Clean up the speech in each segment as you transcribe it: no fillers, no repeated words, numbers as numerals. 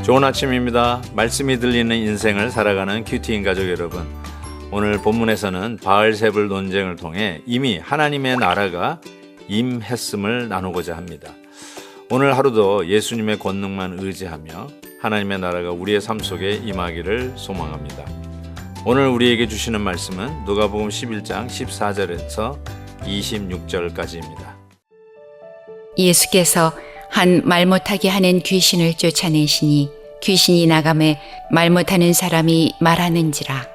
좋은 아침입니다. 말씀이 들리는 인생을 살아가는 큐티인 가족 여러분, 오늘 본문에서는 바알세불 논쟁을 통해 이미 하나님의 나라가 임했음을 나누고자 합니다. 오늘 하루도 예수님의 권능만 의지하며 하나님의 나라가 우리의 삶 속에 임하기를 소망합니다. 오늘 우리에게 주시는 말씀은 누가복음 11장 14절에서 26절까지입니다. 예수께서 한 말 못하게 하는 귀신을 쫓아내시니 귀신이 나가매 말 못하는 사람이 말하는지라.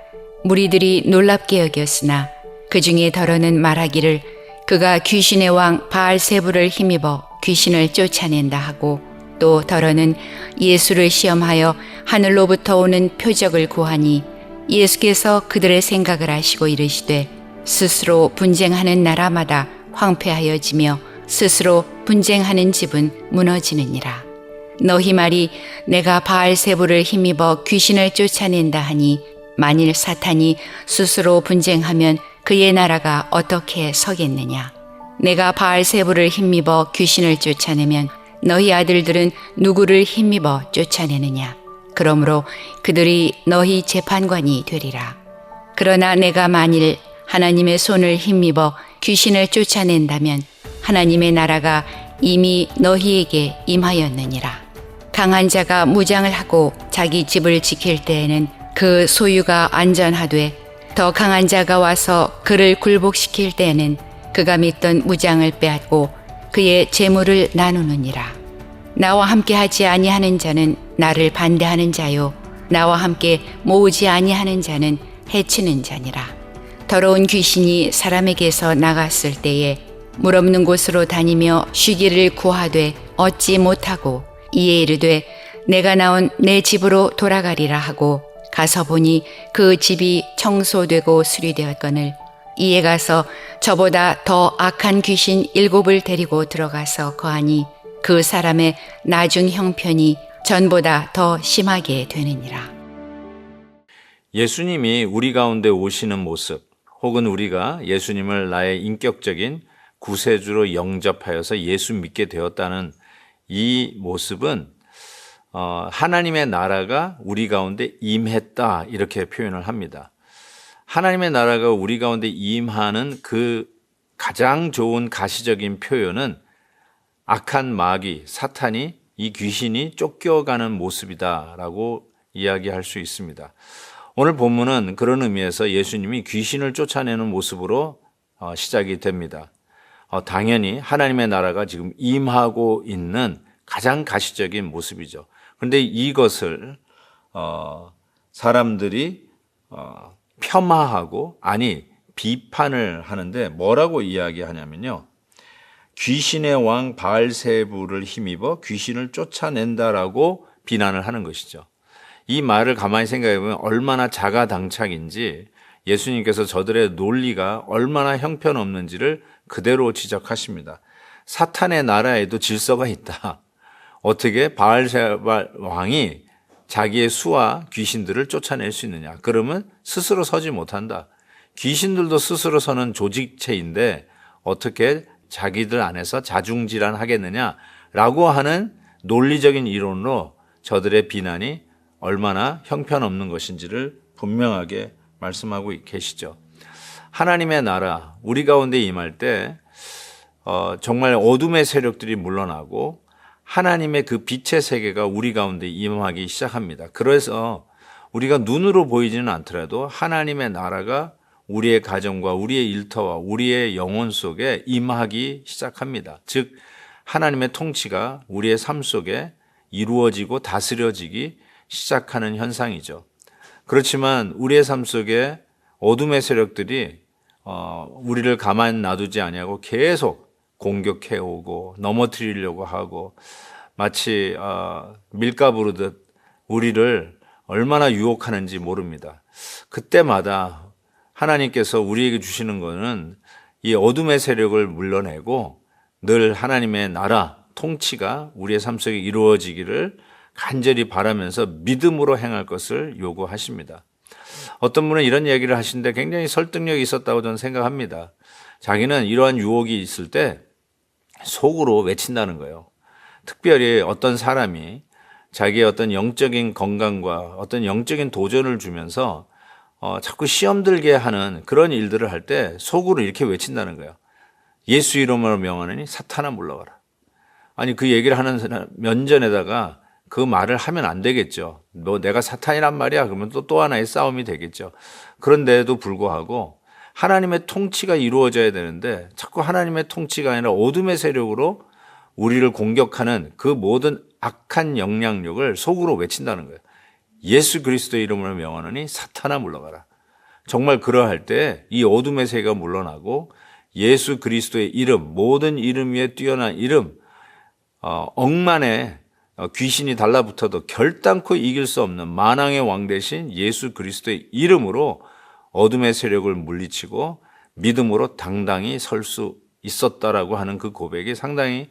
무리들이 놀랍게 여겼으나 그 중에 더러는 말하기를 그가 귀신의 왕 바알세불을 힘입어 귀신을 쫓아낸다 하고, 또 더러는 예수를 시험하여 하늘로부터 오는 표적을 구하니 예수께서 그들의 생각을 아시고 이르시되 스스로 분쟁하는 나라마다 황폐하여지며 스스로 분쟁하는 집은 무너지느니라. 너희 말이 내가 바알세불을 힘입어 귀신을 쫓아낸다 하니 만일 사탄이 스스로 분쟁하면 그의 나라가 어떻게 서겠느냐. 내가 바알세불을 힘입어 귀신을 쫓아내면 너희 아들들은 누구를 힘입어 쫓아내느냐. 그러므로 그들이 너희 재판관이 되리라. 그러나 내가 만일 하나님의 손을 힘입어 귀신을 쫓아낸다면 하나님의 나라가 이미 너희에게 임하였느니라. 강한 자가 무장을 하고 자기 집을 지킬 때에는 그 소유가 안전하되, 더 강한 자가 와서 그를 굴복시킬 때에는 그가 믿던 무장을 빼앗고 그의 재물을 나누느니라. 나와 함께 하지 아니하는 자는 나를 반대하는 자요, 나와 함께 모으지 아니하는 자는 해치는 자니라. 더러운 귀신이 사람에게서 나갔을 때에 물 없는 곳으로 다니며 쉬기를 구하되 얻지 못하고 이에 이르되 내가 나온 내 집으로 돌아가리라 하고 가서 보니 그 집이 청소되고 수리되었거늘 이에 가서 저보다 더 악한 귀신 7을 데리고 들어가서 거하니 그 사람의 나중 형편이 전보다 더 심하게 되느니라. 예수님이 우리 가운데 오시는 모습, 혹은 우리가 예수님을 나의 인격적인 구세주로 영접하여서 예수 믿게 되었다는 이 모습은 하나님의 나라가 우리 가운데 임했다, 이렇게 표현을 합니다. 하나님의 나라가 우리 가운데 임하는 그 가장 좋은 가시적인 표현은 악한 마귀, 사탄이, 이 귀신이 쫓겨가는 모습이다라고 이야기할 수 있습니다. 오늘 본문은 그런 의미에서 예수님이 귀신을 쫓아내는 모습으로 시작이 됩니다. 당연히 하나님의 나라가 지금 임하고 있는 가장 가시적인 모습이죠. 그런데 이것을 사람들이 폄하하고, 아니 비판을 하는데 뭐라고 이야기하냐면요, 귀신의 왕 바알세불을 힘입어 귀신을 쫓아낸다라고 비난을 하는 것이죠. 이 말을 가만히 생각해 보면 얼마나 자가당착인지, 예수님께서 저들의 논리가 얼마나 형편없는지를 그대로 지적하십니다. 사탄의 나라에도 질서가 있다. 어떻게 바알세불 왕이 자기의 수와 귀신들을 쫓아낼 수 있느냐. 그러면 스스로 서지 못한다. 귀신들도 스스로 서는 조직체인데 어떻게 자기들 안에서 자중질환하겠느냐라고 하는 논리적인 이론으로 저들의 비난이 얼마나 형편없는 것인지를 분명하게 말씀하고 계시죠. 하나님의 나라, 우리 가운데 임할 때 정말 어둠의 세력들이 물러나고 하나님의 그 빛의 세계가 우리 가운데 임하기 시작합니다. 그래서 우리가 눈으로 보이지는 않더라도 하나님의 나라가 우리의 가정과 우리의 일터와 우리의 영혼 속에 임하기 시작합니다. 즉 하나님의 통치가 우리의 삶 속에 이루어지고 다스려지기 시작하는 현상이죠. 그렇지만 우리의 삶 속에 어둠의 세력들이 우리를 가만 놔두지 아니하고 계속 공격해오고 넘어뜨리려고 하고, 마치 밀가부르듯 우리를 얼마나 유혹하는지 모릅니다. 그때마다 하나님께서 우리에게 주시는 것은 이 어둠의 세력을 물러내고 늘 하나님의 나라, 통치가 우리의 삶 속에 이루어지기를 간절히 바라면서 믿음으로 행할 것을 요구하십니다. 어떤 분은 이런 얘기를 하시는데 굉장히 설득력이 있었다고 저는 생각합니다. 자기는 이러한 유혹이 있을 때 속으로 외친다는 거예요. 특별히 어떤 사람이 자기의 어떤 영적인 건강과 어떤 영적인 도전을 주면서 자꾸 시험 들게 하는 그런 일들을 할 때 속으로 이렇게 외친다는 거예요. 예수 이름으로 명하노니 사탄아 물러가라. 아니 그 얘기를 하는 면전에다가 그 말을 하면 안 되겠죠. 너 내가 사탄이란 말이야. 그러면 또 하나의 싸움이 되겠죠. 그런데도 불구하고 하나님의 통치가 이루어져야 되는데 자꾸 하나님의 통치가 아니라 어둠의 세력으로 우리를 공격하는 그 모든 악한 영향력을 속으로 외친다는 거예요. 예수 그리스도의 이름으로 명하노니 사탄아 물러가라. 정말 그러할 때 이 어둠의 세계가 물러나고 예수 그리스도의 이름, 모든 이름 위에 뛰어난 이름, 억만의 귀신이 달라붙어도 결단코 이길 수 없는 만왕의 왕 대신 예수 그리스도의 이름으로 어둠의 세력을 물리치고 믿음으로 당당히 설 수 있었다라고 하는 그 고백이 상당히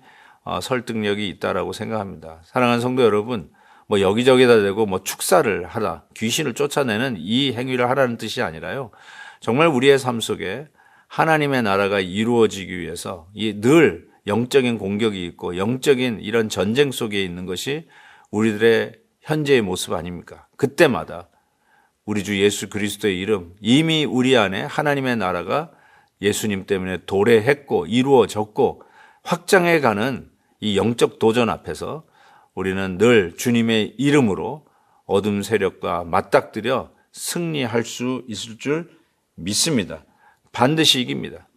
설득력이 있다라고 생각합니다. 사랑하는 성도 여러분, 뭐 여기저기다 대고 뭐 축사를 하라, 귀신을 쫓아내는 이 행위를 하라는 뜻이 아니라요. 정말 우리의 삶 속에 하나님의 나라가 이루어지기 위해서 늘 영적인 공격이 있고 영적인 이런 전쟁 속에 있는 것이 우리들의 현재의 모습 아닙니까? 그때마다 우리 주 예수 그리스도의 이름, 이미 우리 안에 하나님의 나라가 예수님 때문에 도래했고 이루어졌고 확장해가는 이 영적 도전 앞에서 우리는 늘 주님의 이름으로 어둠 세력과 맞닥뜨려 승리할 수 있을 줄 믿습니다. 반드시 이깁니다.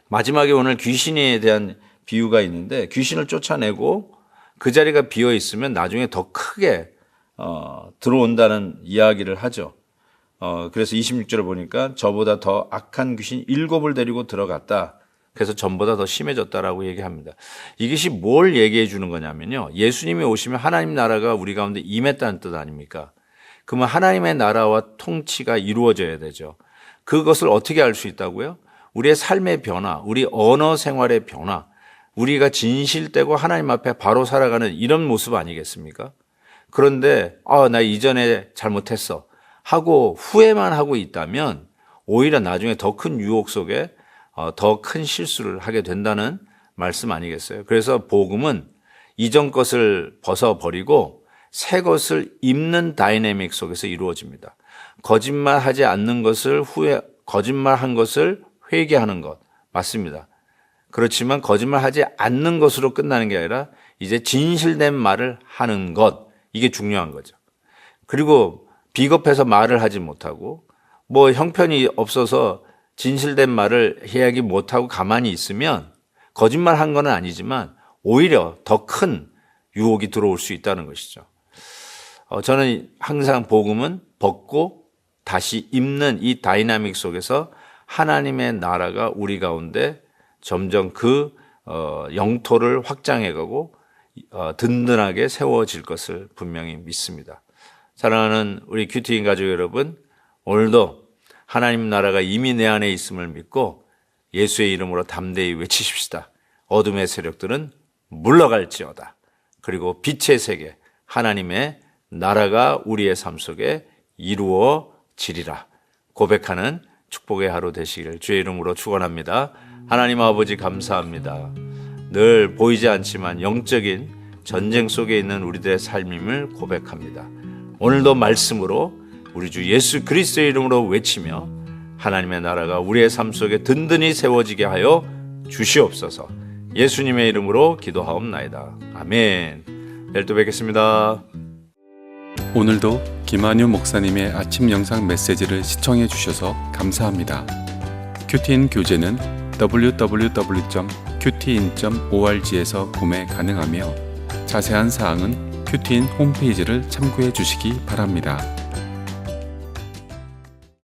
마지막에 오늘 귀신에 대한 비유가 있는데 귀신을 쫓아내고 그 자리가 비어 있으면 나중에 더 크게 들어온다는 이야기를 하죠. 그래서 26절을 보니까 저보다 더 악한 귀신 7을 데리고 들어갔다. 그래서 전보다 더 심해졌다라고 얘기합니다. 이것이 뭘 얘기해 주는 거냐면요. 예수님이 오시면 하나님 나라가 우리 가운데 임했다는 뜻 아닙니까? 그러면 하나님의 나라와 통치가 이루어져야 되죠. 그것을 어떻게 알 수 있다고요? 우리의 삶의 변화, 우리 언어 생활의 변화, 우리가 진실되고 하나님 앞에 바로 살아가는 이런 모습 아니겠습니까? 그런데 나 이전에 잘못했어 하고 후회만 하고 있다면 오히려 나중에 더 큰 유혹 속에 더 큰 실수를 하게 된다는 말씀 아니겠어요? 그래서 복음은 이전 것을 벗어버리고 새 것을 입는 다이내믹 속에서 이루어집니다. 거짓말하지 않는 것을 거짓말한 것을 회개하는 것 맞습니다. 그렇지만 거짓말하지 않는 것으로 끝나는 게 아니라 이제 진실된 말을 하는 것, 이게 중요한 거죠. 그리고 비겁해서 말을 하지 못하고 뭐 형편이 없어서 진실된 말을 이야기 못하고 가만히 있으면 거짓말한 건 아니지만 오히려 더 큰 유혹이 들어올 수 있다는 것이죠. 저는 항상 복음은 벗고 다시 입는 이 다이나믹 속에서 하나님의 나라가 우리 가운데 점점 그 영토를 확장해가고 든든하게 세워질 것을 분명히 믿습니다. 사랑하는 우리 큐티인 가족 여러분, 오늘도 하나님 나라가 이미 내 안에 있음을 믿고 예수의 이름으로 담대히 외치십시다. 어둠의 세력들은 물러갈지어다. 그리고 빛의 세계, 하나님의 나라가 우리의 삶 속에 이루어지리라 고백하는 축복의 하루 되시기를 주의 이름으로 축원합니다. 하나님 아버지 감사합니다. 늘 보이지 않지만 영적인 전쟁 속에 있는 우리들의 삶임을 고백합니다. 오늘도 말씀으로 우리 주 예수 그리스도의 이름으로 외치며 하나님의 나라가 우리의 삶 속에 든든히 세워지게 하여 주시옵소서. 예수님의 이름으로 기도하옵나이다. 아멘. 내일 또 뵙겠습니다. 오늘도 김한유 목사님의 아침 영상 메시지를 시청해 주셔서 감사합니다. 큐티인 교재는 www.qtin.org에서 구매 가능하며 자세한 사항은 큐티인 홈페이지를 참고해 주시기 바랍니다.